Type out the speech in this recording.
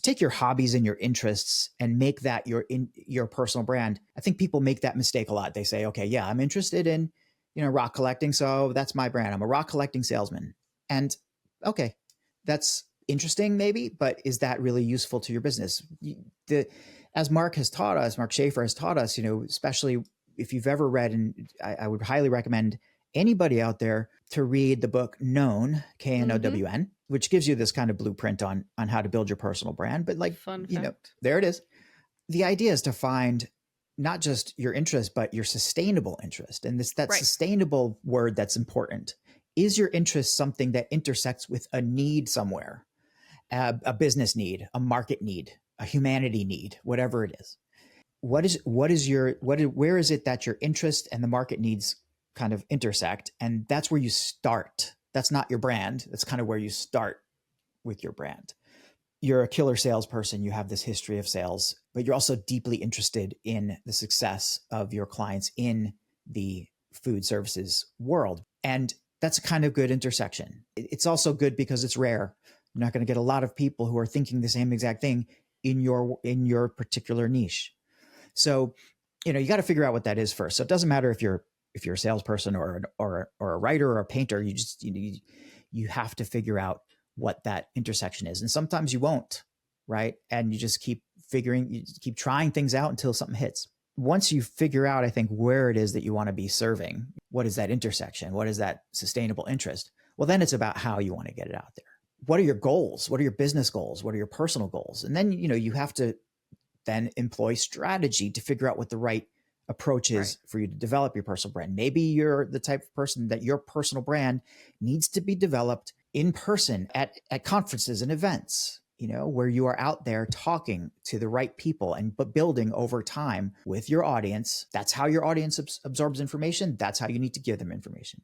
to take your hobbies and your interests and make that your personal brand. I think people make that mistake a lot. They say, okay, yeah, I'm interested in, rock collecting. So that's my brand. I'm a rock collecting salesman. And okay, that's interesting maybe, but is that really useful to your business? As Mark Schaefer has taught us, especially if you've ever read, and I would highly recommend anybody out there to read the book Known, Known, which gives you this kind of blueprint on how to build your personal brand. But Fun fact. there it is. The idea is to find not just your interest, but your sustainable interest. And that sustainable word that's important. Is your interest something that intersects with a need somewhere, a business need, a market need, a humanity need, whatever it is? Where is it that your interest and the market needs kind of intersect? And that's where you start. That's not your brand. That's kind of where you start with your brand. You're a killer salesperson. You have this history of sales, but you're also deeply interested in the success of your clients in the food services world. And that's a kind of good intersection. It's also good because it's rare. You're not going to get a lot of people who are thinking the same exact thing in your particular niche. So, you got to figure out what that is first. So it doesn't matter if you're a salesperson or a writer or a painter. You have to figure out what that intersection is. And sometimes you won't, right? And you just keep trying things out until something hits. Once you figure out, I think, where it is that you want to be serving, what is that intersection? What is that sustainable interest? Well, then it's about how you want to get it out there. What are your goals? What are your business goals? What are your personal goals? And then, you have to then employ strategy to figure out what the right approach is for you to develop your personal brand. Maybe you're the type of person that your personal brand needs to be developed in person at conferences and events, where you are out there talking to the right people but building over time with your audience. That's how your audience absorbs information. That's how you need to give them information.